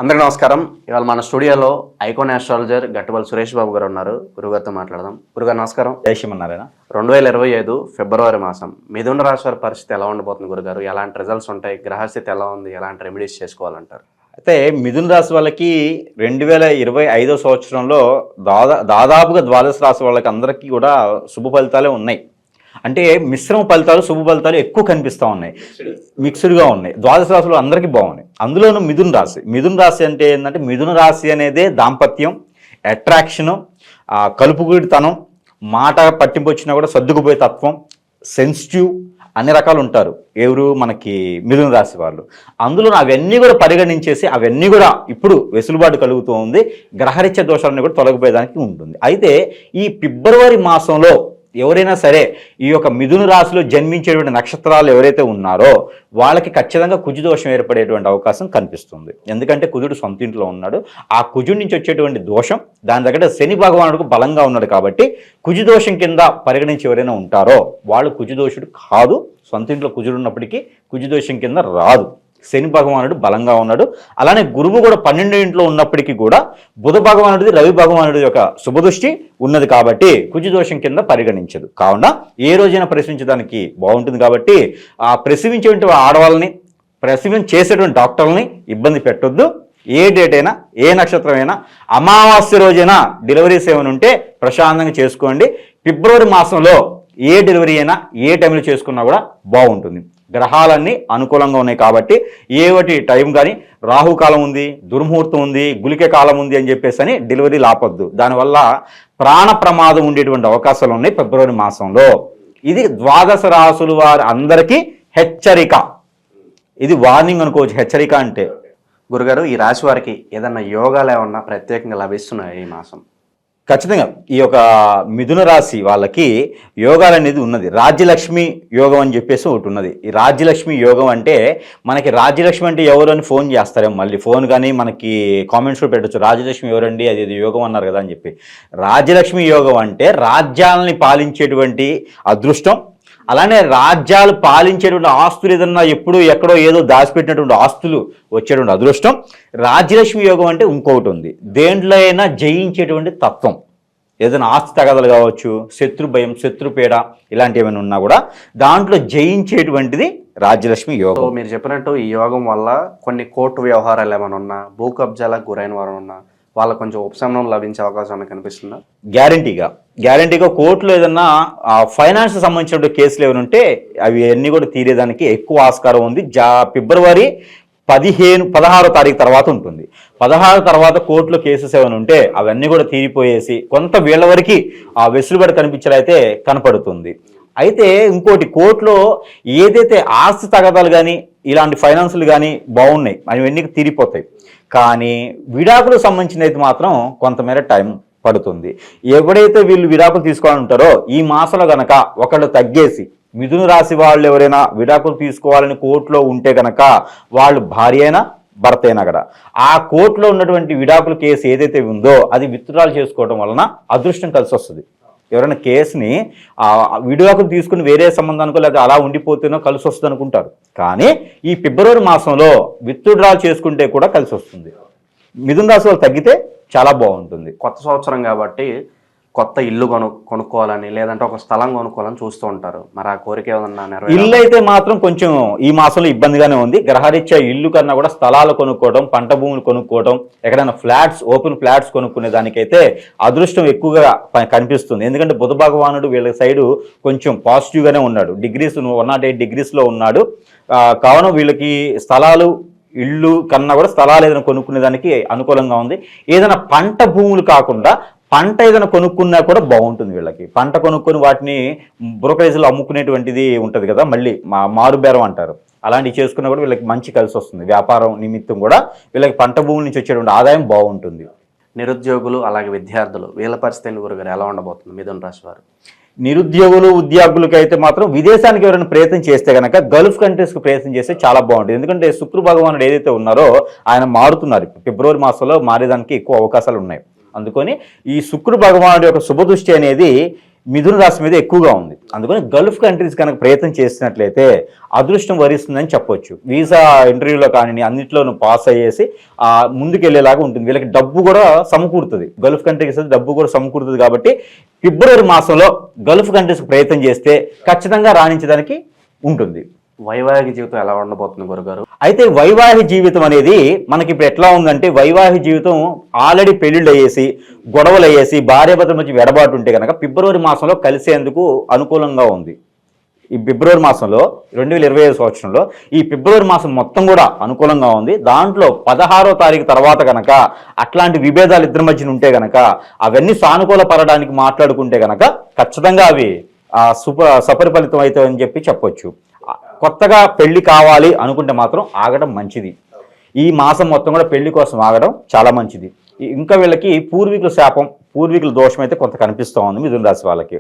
అందరికీ నమస్కారం. ఇవాళ మన స్టూడియోలో ఐకాన్ ఆస్ట్రాలజర్ గట్టుబల్ సురేష్ బాబు గారు ఉన్నారు. గురుగారితో మాట్లాడదాం. గురుగారు నమస్కారం. జయశ్రీమన్నారాయణ. 2025 ఫిబ్రవరి మాసం మిథున రాశి వారి పరిస్థితి ఎలా ఉండబోతుంది గురుగారు? ఎలాంటి రిజల్ట్స్ ఉంటాయి? గ్రహస్థితి ఎలా ఉంది? ఎలాంటి రెమెడీస్ చేసుకోవాలంటారు? అయితే మిథున రాశి వాళ్ళకి 2025 సంవత్సరంలో దాదాపుగా ద్వాదశ రాశి వాళ్ళకి అందరికీ కూడా శుభ ఫలితాలే ఉన్నాయి. అంటే మిశ్రమ ఫలితాలు శుభ ఫలితాలు ఎక్కువ కనిపిస్తూ ఉన్నాయి, మిక్స్డ్గా ఉన్నాయి. ద్వాదశ రాశులు అందరికీ బాగున్నాయి. అందులోనూ మిథున రాశి అంటే ఏంటంటే మిథున రాశి అనేదే దాంపత్యం, అట్రాక్షను, కలుపుగుడితనం, మాట పట్టింపు వచ్చినా కూడా సర్దుకుపోయే తత్వం, సెన్సిటివ్, అన్ని రకాలు ఉంటారు ఎవరు మనకి మిథున రాశి వాళ్ళు. అందులో అవన్నీ కూడా పరిగణించేసి అవన్నీ కూడా ఇప్పుడు వెసులుబాటు కలుగుతూ ఉంది. గ్రహరీత్య దోషాలన్నీ కూడా తొలగిపోయేదానికి ఉంటుంది. అయితే ఈ ఫిబ్రవరి మాసంలో ఎవరైనా సరే ఈ యొక్క మిథున రాశిలో జన్మించేటువంటి నక్షత్రాలు ఎవరైతే ఉన్నారో వాళ్ళకి ఖచ్చితంగా కుజుదోషం ఏర్పడేటువంటి అవకాశం కనిపిస్తుంది. ఎందుకంటే కుజుడు సొంత ఇంట్లో ఉన్నాడు. ఆ కుజుడి నుంచి వచ్చేటువంటి దోషం దాని దగ్గర శని భగవానుడికి బలంగా ఉన్నాడు కాబట్టి కుజుదోషం కింద పరిగణించి ఎవరైనా ఉంటారో వాళ్ళు కుజుదోషుడు కాదు. సొంత ఇంట్లో కుజుడు ఉన్నప్పటికీ కుజుదోషం కింద రాదు. శని భగవానుడు బలంగా ఉన్నాడు. అలానే గురువు కూడా 12 ఇంట్లో ఉన్నప్పటికీ కూడా బుధ భగవానుడిది రవి భగవానుడి యొక్క శుభదృష్టి ఉన్నది కాబట్టి కుజుదోషం కింద పరిగణించదు. కావున ఏ రోజైనా ప్రసవించడానికి బాగుంటుంది కాబట్టి ఆ ప్రసవించేటువంటి ఆడవాళ్ళని, ప్రసవం చేసేటువంటి డాక్టర్లని ఇబ్బంది పెట్టొద్దు. ఏ డేట్ అయినా, ఏ నక్షత్రం అయినా, అమావాస్య రోజైనా డెలివరీస్ ఏమైనా ఉంటే ప్రశాంతంగా చేసుకోండి. ఫిబ్రవరి మాసంలో ఏ డెలివరీ అయినా ఏ టైంలో చేసుకున్నా కూడా బాగుంటుంది. గ్రహాలన్నీ అనుకూలంగా ఉన్నాయి కాబట్టి ఏవటి టైం కానీ రాహుకాలం ఉంది, దుర్ముహూర్తం ఉంది, గులిక కాలం ఉంది అని చెప్పేసి అని డెలివరీలు ఆపొద్దు. దానివల్ల ప్రాణ ప్రమాదం ఉండేటువంటి అవకాశాలు ఉన్నాయి ఫిబ్రవరి మాసంలో. ఇది ద్వాదశ రాశుల వారి అందరికీ హెచ్చరిక. ఇది వార్నింగ్ అనుకోవచ్చు. హెచ్చరిక అంటే గురుగారు, ఈ రాశి వారికి ఏదన్నా యోగాలు ఏమన్నా ప్రత్యేకంగా లభిస్తున్నాయి ఈ మాసం? ఖచ్చితంగా ఈ యొక్క మిథున రాశి వాళ్ళకి యోగాలు అనేది ఉన్నది. రాజ్యలక్ష్మి యోగం అని చెప్పేసి ఒకటి ఉన్నది. ఈ రాజ్యలక్ష్మి యోగం అంటే మనకి రాజ్యలక్ష్మి అంటే ఎవరు అని ఫోన్ చేస్తారేమో, మళ్ళీ ఫోన్ కానీ మనకి కామెంట్స్లో పెట్టచ్చు. రాజ్యలక్ష్మి ఎవరండి, అది యోగం అన్నారు కదా అని చెప్పి. రాజ్యలక్ష్మి యోగం అంటే రాజ్యాలని పాలించేటువంటి అదృష్టం, అలానే రాజ్యాలు పాలించేటువంటి ఆస్తులు ఏదన్నా ఎప్పుడూ ఎక్కడో ఏదో దాచిపెట్టినటువంటి ఆస్తులు వచ్చేటువంటి అదృష్టం. రాజ్యలక్ష్మి యోగం అంటే ఇంకొకటి ఉంది, దేంట్లో అయినా జయించేటువంటి తత్వం. ఏదైనా ఆస్తి తగదలు కావచ్చు, శత్రు భయం, శత్రుపీడ ఇలాంటివి ఏమైనా ఉన్నా కూడా దాంట్లో జయించేటువంటిది రాజ్యలక్ష్మి యోగం. మీరు చెప్పినట్టు ఈ యోగం వల్ల కొన్ని కోర్టు వ్యవహారాలు ఏమైనా ఉన్నా, భూ కబ్జాలకు గురైన వారు ఉన్నా వాళ్ళకు కొంచెం ఉపశమనం లభించే అవకాశం కనిపిస్తుందా? గ్యారంటీగా కోర్టులో ఏదన్నా ఫైనాన్స్ సంబంధించిన కేసులు ఏమైనా ఉంటే అవి అన్నీ కూడా తీరేదానికి ఎక్కువ ఆస్కారం ఉంది. ఫిబ్రవరి 16వ తారీఖు తర్వాత ఉంటుంది. 16 తర్వాత కోర్టులో కేసెస్ ఏమైనా ఉంటే అవన్నీ కూడా తీరిపోయేసి కొంత వీళ్ళ వరకు ఆ వెసులుబాటు కనిపించడైతే కనపడుతుంది. అయితే ఇంకోటి, కోర్టులో ఏదైతే ఆస్తి తగదాలు కానీ ఇలాంటి ఫైనాన్సులు కానీ బాగున్నాయి అవన్నీ తీరిపోతాయి. కానీ విడాకులకు సంబంధించినది మాత్రం కొంతమేర టైం పడుతుంది. ఎవడైతే వీళ్ళు విడాకులు తీసుకోవాలంటారో ఈ మాసంలో గనక ఒకళ్ళు తగ్గేసి మిథున రాశి వాళ్ళు ఎవరైనా విడాకులు తీసుకోవాలని కోర్టులో ఉంటే గనక వాళ్ళు భార్య అయినా భర్త అయినా కూడా ఆ కోర్టులో ఉన్నటువంటి విడాకుల కేసు ఏదైతే ఉందో అది విత్డ్రాల్ చేసుకోవడం వలన అదృష్టం కలిసి వస్తుంది. ఎవరైనా కేసుని విడాకులు తీసుకుని వేరే సంబంధానికో లేదా అలా ఉండిపోతేనో కలిసి వస్తుంది అనుకుంటారు. కానీ ఈ ఫిబ్రవరి మాసంలో విత్డ్రా చేసుకుంటే కూడా కలిసి వస్తుంది. మిథున రాశి వాళ్ళు తగ్గితే చాలా బాగుంటుంది. కొత్త సంవత్సరం కాబట్టి కొత్త ఇల్లు కొనుక్కోవాలని లేదంటే ఒక స్థలం కొనుక్కోవాలని చూస్తూ ఉంటారు. మరి ఆ కోరిక ఏమన్నా ఇల్లు అయితే మాత్రం కొంచెం ఈ మాసంలో ఇబ్బందిగానే ఉంది. గ్రహరీత్యా ఇల్లు కన్నా కూడా స్థలాలు కొనుక్కోవడం, పంట భూములు కొనుక్కోవడం, ఎక్కడైనా ఓపెన్ ఫ్లాట్స్ కొనుక్కునే దానికైతే అదృష్టం ఎక్కువగా కనిపిస్తుంది. ఎందుకంటే బుధ భగవానుడు వీళ్ళ సైడు కొంచెం పాజిటివ్గానే ఉన్నాడు. 108 డిగ్రీస్లో ఉన్నాడు. కావున వీళ్ళకి స్థలాలు, ఇళ్ళు కన్నా కూడా స్థలాలు ఏదైనా కొనుక్కునే దానికి అనుకూలంగా ఉంది. ఏదైనా పంట భూములు కాకుండా పంట ఏదైనా కొనుక్కున్నా కూడా బాగుంటుంది. వీళ్ళకి పంట కొనుక్కొని వాటిని బ్రోకరేజ్లో అమ్ముకునేటువంటిది ఉంటుంది కదా, మళ్ళీ మారుబేరం అంటారు. అలాంటివి చేసుకున్నా కూడా వీళ్ళకి మంచి కలిసి వస్తుంది. వ్యాపారం నిమిత్తం కూడా వీళ్ళకి పంట భూముల నుంచి వచ్చేటువంటి ఆదాయం బాగుంటుంది. నిరుద్యోగులు అలాగే విద్యార్థులు వీళ్ళ పరిస్థితి గురుగారు ఎలా ఉండబోతుంది మిథున రాశి వారు? నిరుద్యోగులు, ఉద్యోగులకి అయితే మాత్రం విదేశానికి ఎవరైనా ప్రయత్నం చేస్తే కనుక గల్ఫ్ కంట్రీస్కి ప్రయత్నం చేస్తే చాలా బాగుంటుంది. ఎందుకంటే శుక్ర భగవానుడు ఏదైతే ఉన్నారో ఆయన మారుతున్నారు. ఫిబ్రవరి మాసంలో మారేదానికి ఎక్కువ అవకాశాలు ఉన్నాయి. అందుకని ఈ శుక్ర భగవానుడి యొక్క శుభదృష్టి అనేది మిథున రాశి మీద ఎక్కువగా ఉంది. అందుకని గల్ఫ్ కంట్రీస్ కనుక ప్రయత్నం చేసినట్లయితే అదృష్టం వరిస్తుందని చెప్పొచ్చు. వీసా ఇంటర్వ్యూలో కానీ అన్నింటిలోనూ పాస్ అయ్యేసి ముందుకెళ్లేలాగా ఉంటుంది. వీళ్ళకి డబ్బు కూడా సమకూరుతుంది, గల్ఫ్ కంట్రీస్ డబ్బు కూడా సమకూరుతుంది. కాబట్టి ఫిబ్రవరి మాసంలో గల్ఫ్ కంట్రీస్కి ప్రయత్నం చేస్తే ఖచ్చితంగా రాణించడానికి ఉంటుంది. వైవాహిక జీవితం ఎలా ఉండబోతుంది గురుగారు? అయితే వైవాహిక జీవితం అనేది మనకి ఇప్పుడు ఎట్లా ఉందంటే, వైవాహిక జీవితం ఆల్రెడీ పెళ్లిళ్ళు అయ్యేసి గొడవలు అయ్యేసి భార్యాభర్తల మధ్య వెడబాటు ఉంటే కనుక ఫిబ్రవరి మాసంలో కలిసేందుకు అనుకూలంగా ఉంది. ఈ ఫిబ్రవరి మాసంలో 2025 సంవత్సరంలో ఈ ఫిబ్రవరి మాసం మొత్తం కూడా అనుకూలంగా ఉంది. దాంట్లో 16వ తారీఖు తర్వాత కనుక అట్లాంటి విభేదాలు ఇద్దరి మధ్యన ఉంటే కనుక అవన్నీ సానుకూల పడడానికి మాట్లాడుకుంటే కనుక ఖచ్చితంగా అవి సపరిఫలితం అవుతాయని చెప్పొచ్చు. కొత్తగా పెళ్లి కావాలి అనుకుంటే మాత్రం ఆగడం మంచిది. ఈ మాసం మొత్తం కూడా పెళ్లి కోసం ఆగడం చాలా మంచిది. ఇంకా వీళ్ళకి పూర్వీకుల శాపం, పూర్వీకుల దోషం అయితే కొంత కనిపిస్తూ ఉంది మిథున రాశి వాళ్ళకి.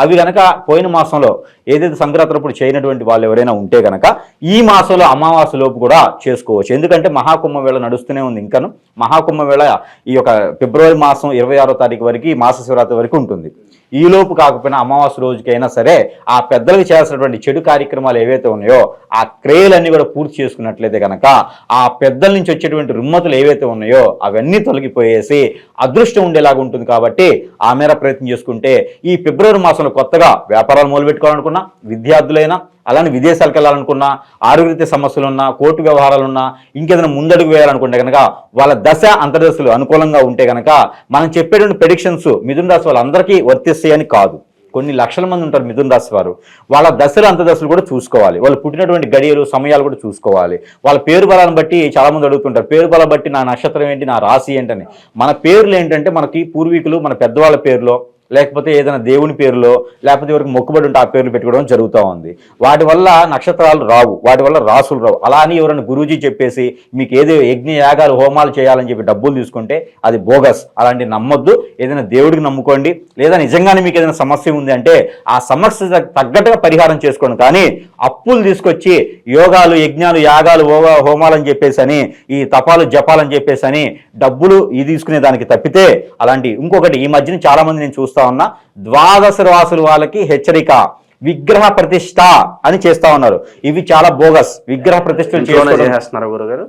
అవి కనుక పోయిన మాసంలో ఏదైతే సంక్రాంతిప్పుడు చేయనటువంటి వాళ్ళు ఎవరైనా ఉంటే కనుక ఈ మాసంలో అమావాస్య లోపు కూడా చేసుకోవచ్చు. ఎందుకంటే మహాకుంభమేళ నడుస్తూనే ఉంది. ఇంకాను మహాకుంభమేళ ఈ యొక్క ఫిబ్రవరి మాసం 26వ తారీఖు వరకు మాస శివరాత్రి వరకు ఉంటుంది. ఈ లోపు కాకపోయినా అమావాస్య రోజుకైనా సరే ఆ పెద్దలకు చేయాల్సినటువంటి చెడు కార్యక్రమాలు ఏవైతే ఉన్నాయో ఆ క్రియలన్నీ కూడా పూర్తి చేసుకున్నట్లయితే కనుక ఆ పెద్దల నుంచి వచ్చేటువంటి రుమ్మతులు ఏవైతే ఉన్నాయో అవన్నీ తొలగిపోయేసి అదృష్టం ఉండేలాగా ఉంటుంది. కాబట్టి ఆ మేర ప్రయత్నం చేసుకుంటే ఈ ఫిబ్రవరి మాసంలో కొత్తగా వ్యాపారాలు మొదలుపెట్టుకోవాలనుకున్నా, విద్యార్థులైనా అలానే విదేశాలకు వెళ్ళాలనుకున్నా, ఆరోగ్య సమస్యలున్నా, కోర్టు వ్యవహారాలున్నా, ఇంకేదైనా ముందడుగు వేయాలనుకుంటే కనుక వాళ్ళ దశ అంతర్దశలు అనుకూలంగా ఉంటే కనుక మనం చెప్పేటువంటి ప్రెడిక్షన్స్ మిథున రాశి వాళ్ళందరికీ వర్తిస్తాయని కాదు. కొన్ని లక్షల మంది ఉంటారు మిథున రాశి వారు. వాళ్ళ దశలు అంతర్దశలు కూడా చూసుకోవాలి. వాళ్ళు పుట్టినటువంటి గడియలు సమయాలు కూడా చూసుకోవాలి. వాళ్ళ పేరు బలాన్ని బట్టి చాలా మంది అడుగుతుంటారు, పేరు బలం బట్టి నా నక్షత్రం ఏంటి, నా రాశి ఏంటని. మన పేర్లు ఏంటంటే మనకి పూర్వీకులు మన పెద్దవాళ్ళ పేరులో లేకపోతే ఏదైనా దేవుని పేరులో లేకపోతే ఎవరికి మొక్కుబడి ఉంటే ఆ పేర్లు పెట్టుకోవడం జరుగుతూ ఉంది. వాటి వల్ల నక్షత్రాలు రావు, వాటి వల్ల రాసులు రావు. అలా అని ఎవరైనా గురూజీ చెప్పేసి మీకు ఏదో యజ్ఞ యాగాలు హోమాలు చేయాలని చెప్పి డబ్బులు తీసుకుంటే అది బోగస్. అలాంటి నమ్మొద్దు. ఏదైనా దేవుడికి నమ్ముకోండి. లేదా నిజంగానే మీకు ఏదైనా సమస్య ఉంది అంటే ఆ సమస్య తగ్గట్టుగా పరిహారం చేసుకోండి. కానీ అప్పులు తీసుకొచ్చి యోగాలు యజ్ఞాలు యాగాలు హోమాలు అని చెప్పేసి అని ఈ తపాలు జపాలని చెప్పేసి అని డబ్బులు ఇది తీసుకునే దానికి తప్పితే అలాంటి ఇంకొకటి ఈ మధ్యన చాలా మంది నేను చూస్తా ఉన్నా, ద్వాదశ రాసుల వాళ్ళకి హెచ్చరిక, విగ్రహ ప్రతిష్ట అని చేస్తా ఉన్నారు. ఇవి చాలా బోగస్. విగ్రహ ప్రతిష్టలు చేస్తున్నారు గురుగారు.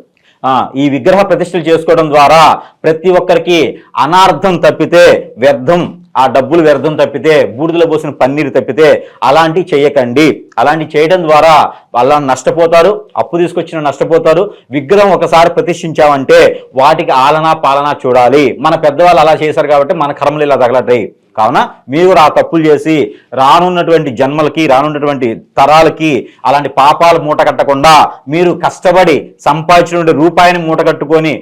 ఈ విగ్రహ ప్రతిష్టలు చేసుకోవడం ద్వారా ప్రతి ఒక్కరికి అనార్థం తప్పితే వ్యర్థం, ఆ డబ్బులు వ్యర్థం తప్పితే, బూడిదలో పోసిన పన్నీరు తప్పితే అలాంటివి చేయకండి. అలాంటి చేయడం ద్వారా వాళ్ళ నష్టపోతారు, అప్పు తీసుకొచ్చిన నష్టపోతారు. విగ్రహం ఒకసారి ప్రతిష్ఠించామంటే వాటికి ఆలనా పాలనా చూడాలి. మన పెద్దవాళ్ళు అలా చేశారు కాబట్టి మన కర్మలు ఇలా తగలటాయి. కావున మీరు కూడా ఆ తప్పులు చేసి రానున్నటువంటి జన్మలకి రానున్నటువంటి తరాలకి అలాంటి పాపాలు మూట కట్టకుండా మీరు కష్టపడి సంపాదించినటువంటి రూపాయిని మూట కట్టుకొని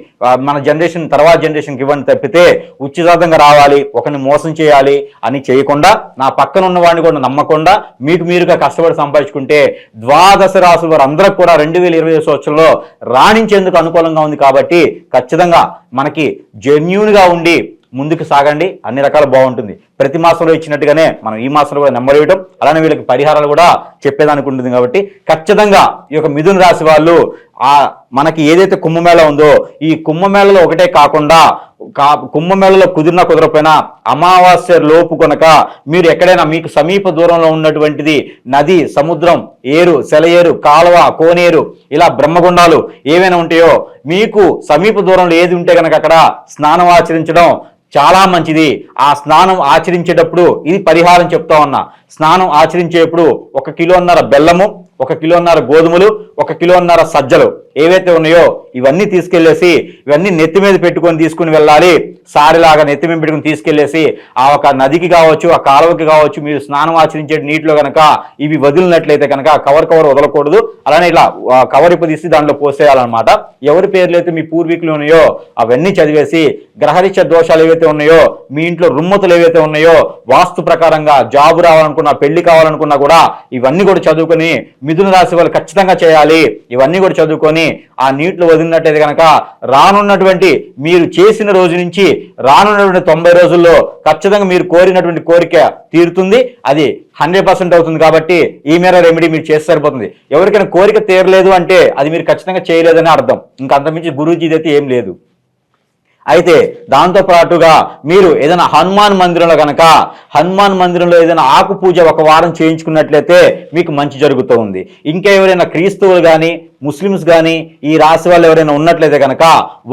మన జనరేషన్ తర్వాత జనరేషన్కి ఇవ్వండి తప్పితే ఉచితంగా రావాలి, ఒకరిని మోసం చేయాలి అని చేయకుండా, నా పక్కన ఉన్న వాడిని కూడా నమ్మకుండా మీకు మీరుగా కష్టపడి సంపాదించుకుంటే ద్వాదశ రాసుల వారు అందరికి కూడా 2025 సంవత్సరంలో రాణించేందుకు అనుకూలంగా ఉంది. కాబట్టి ఖచ్చితంగా మనకి జెన్యూన్గా ఉండి ముందుకు సాగండి, అన్ని రకాలు బాగుంటుంది. ప్రతి మాసంలో ఇచ్చినట్టుగానే మనం ఈ మాసంలో కూడా నెంబర్ ఇవ్వడం, అలానే వీళ్ళకి పరిహారాలు కూడా చెప్పేదానికి ఉంటుంది. కాబట్టి ఖచ్చితంగా ఈ యొక్క మిథున రాశి వాళ్ళు మనకి ఏదైతే కుంభమేళ ఉందో ఈ కుంభమేళలో ఒకటే కాకుండా కుంభమేళలో కుదిరినా కుదరకపోయినా అమావాస్య లోపు కనుక మీరు ఎక్కడైనా మీకు సమీప దూరంలో ఉన్నటువంటిది నది, సముద్రం, ఏరు, సెలయేరు, కాలువ, కోనేరు, ఇలా బ్రహ్మగుండాలు ఏవైనా ఉంటాయో మీకు సమీప దూరంలో ఏది ఉంటే కనుక అక్కడ స్నానం ఆచరించడం చాలా మంచిది. ఆ స్నానం ఆచరించేటప్పుడు ఇది పరిహారం చెప్తా ఉన్నా. స్నానం ఆచరించేటప్పుడు 1.5 కిలో బెల్లము, 1 కిలో గోధుమలు, 1 కిలో సజ్జలు ఏవైతే ఉన్నాయో ఇవన్నీ తీసుకెళ్లేసి ఇవన్నీ నెత్తి మీద పెట్టుకొని తీసుకుని వెళ్ళాలి. సారిలాగా నెత్తి మీద పెట్టుకుని తీసుకెళ్లేసి ఆ ఒక నదికి కావచ్చు, ఆ కాలువకి కావచ్చు, మీరు స్నానం ఆచరించే నీటిలో కనుక ఇవి వదిలినట్లయితే కనుక కవర్ వదలకూడదు. అలానే ఇలా కవర్ తీసి దాంట్లో పోసేయాలన్నమాట. ఎవరి పేర్లు అయితే మీ పూర్వీకులు ఉన్నాయో అవన్నీ చదివేసి గ్రహరీత్యా దోషాలు ఏవైతే ఉన్నాయో, మీ ఇంట్లో రుమ్మతులు ఏవైతే ఉన్నాయో, వాస్తు ప్రకారంగా జాబు రావాలనుకున్నా, పెళ్లి కావాలనుకున్నా కూడా ఇవన్నీ కూడా చదువుకొని మిథున రాశి వాళ్ళు ఖచ్చితంగా చేయాలి. ఇవన్నీ కూడా చదువుకొని ఆ నీటిలో వదిలినట్టయితే కనుక రానున్నటువంటి మీరు చేసిన రోజు నుంచి రానున్నటువంటి 90 రోజుల్లో ఖచ్చితంగా మీరు కోరినటువంటి కోరిక తీరుతుంది. అది 100% అవుతుంది. కాబట్టి ఈ మేర రెమెడీ మీరు చేస్తే సరిపోతుంది. ఎవరికైనా కోరిక తీరలేదు అంటే అది మీరు ఖచ్చితంగా చేయలేదని అర్థం. ఇంకా అంతమించి గురూజీది అయితే ఏం లేదు. అయితే దాంతో పాటుగా మీరు ఏదైనా హనుమాన్ మందిరంలో కనుక హనుమాన్ మందిరంలో ఏదైనా ఆకు పూజ ఒక వారం చేయించుకున్నట్లయితే మీకు మంచి జరుగుతూ ఉంది. ఇంకా ఎవరైనా క్రీస్తువులు కానీ ముస్లిమ్స్ కానీ ఈ రాశి వాళ్ళు ఎవరైనా ఉన్నట్లయితే కనుక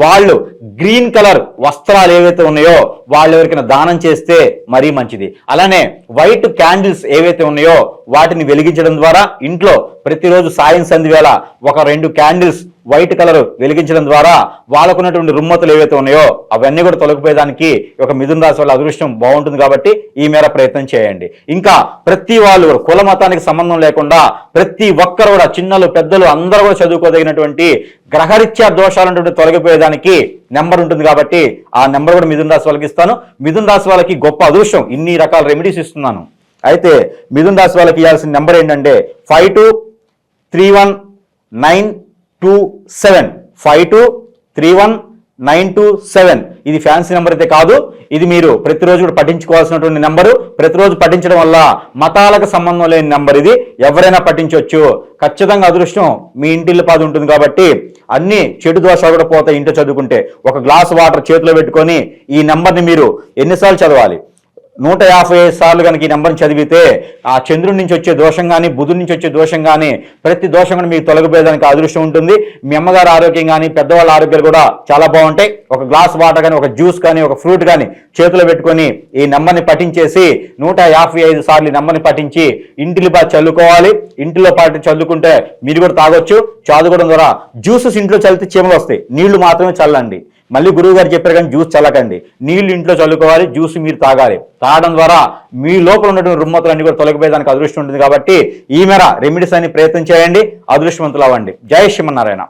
వాళ్ళు గ్రీన్ కలర్ వస్త్రాలు ఏవైతే ఉన్నాయో వాళ్ళు ఎవరికైనా దానం చేస్తే మరీ మంచిది. అలానే వైట్ క్యాండిల్స్ ఏవైతే ఉన్నాయో వాటిని వెలిగించడం ద్వారా ఇంట్లో ప్రతిరోజు సాయం సంధి వేళ ఒక 2 క్యాండిల్స్ వైట్ కలర్ వెలిగించడం ద్వారా వాళ్ళకున్నటువంటి రుమ్మతులు ఏవైతే ఉన్నాయో అవన్నీ కూడా తొలగిపోయేదానికి ఒక మిథున రాశి వాళ్ళ అదృష్టం బాగుంటుంది. కాబట్టి ఈ మేర ప్రయత్నం చేయండి. ఇంకా ప్రతి వాళ్ళు కూడా కుల మతానికి సంబంధం లేకుండా ప్రతి ఒక్కరు కూడా చిన్నలు పెద్దలు అందరూ కూడా చదువుకోదగినటువంటి గ్రహరీత్యా దోషాలంటే తొలగిపోయేదానికి నెంబర్ ఉంటుంది. కాబట్టి ఆ నెంబర్ కూడా మిథున రాశి వాళ్ళకి ఇస్తాను. మిథున రాశి వాళ్ళకి గొప్ప అదృష్టం, ఇన్ని రకాల రెమెడీస్ ఇస్తున్నాను. అయితే మిథున రాశి వాళ్ళకి ఇవ్వాల్సిన నెంబర్ ఏంటంటే 52319227 52319227. ఇది ఫ్యాన్సీ నెంబర్ అయితే కాదు, ఇది మీరు ప్రతిరోజు కూడా పఠించుకోవాల్సినటువంటి నెంబరు. ప్రతిరోజు పఠించడం వల్ల మతాలకు సంబంధం లేని నెంబర్ ఇది, ఎవరైనా పఠించవచ్చు. ఖచ్చితంగా అదృష్టం మీ ఇంటిల్లి పాది ఉంటుంది. కాబట్టి అన్ని చెడు దోషాలు కూడా పోతాయి ఇంట్లో చదువుకుంటే. ఒక గ్లాస్ వాటర్ చేతిలో పెట్టుకొని ఈ నెంబర్ని మీరు ఎన్నిసార్లు చదవాలి? 155 సార్లు కనుక ఈ నెంబర్ని చదివితే ఆ చంద్రుడి నుంచి వచ్చే దోషం కానీ బుధుడి నుంచి వచ్చే దోషం కానీ ప్రతి దోషం కూడా మీకు తొలగిపోయేదానికి అదృష్టం ఉంటుంది. మీ అమ్మగారు ఆరోగ్యం కానీ పెద్దవాళ్ళ ఆరోగ్యాలు కూడా చాలా బాగుంటాయి. ఒక గ్లాస్ వాటర్ కానీ ఒక జ్యూస్ కానీ ఒక ఫ్రూట్ కానీ చేతిలో పెట్టుకొని ఈ నెంబర్ని పఠించేసి 155 సార్లు ఈ నెంబర్ని పఠించి ఇంటిలో పాటు చల్లుకోవాలి. ఇంటిలో పాటు చల్లుకుంటే మీరు కూడా తాగొచ్చు. చదువుకోవడం ద్వారా జ్యూసెస్ ఇంట్లో చల్లితే చీమలు వస్తాయి, నీళ్లు మాత్రమే చల్లండి. మళ్ళీ గురువు గారు చెప్పారు కానీ జ్యూస్ చల్లకండి, నీళ్లు ఇంట్లో చల్లుకోవాలి, జ్యూస్ మీరు తాగాలి. తాగడం ద్వారా మీ లోపల ఉన్నటువంటి రుమ్మతులన్నీ కూడా తొలగిపోయేదానికి అదృష్టం ఉంటుంది. కాబట్టి ఈ మేర రెమెడీస్ అని ప్రయత్నం చేయండి, అదృష్టవంతులు అవ్వండి. జై శ్రీమన్నారాయణ.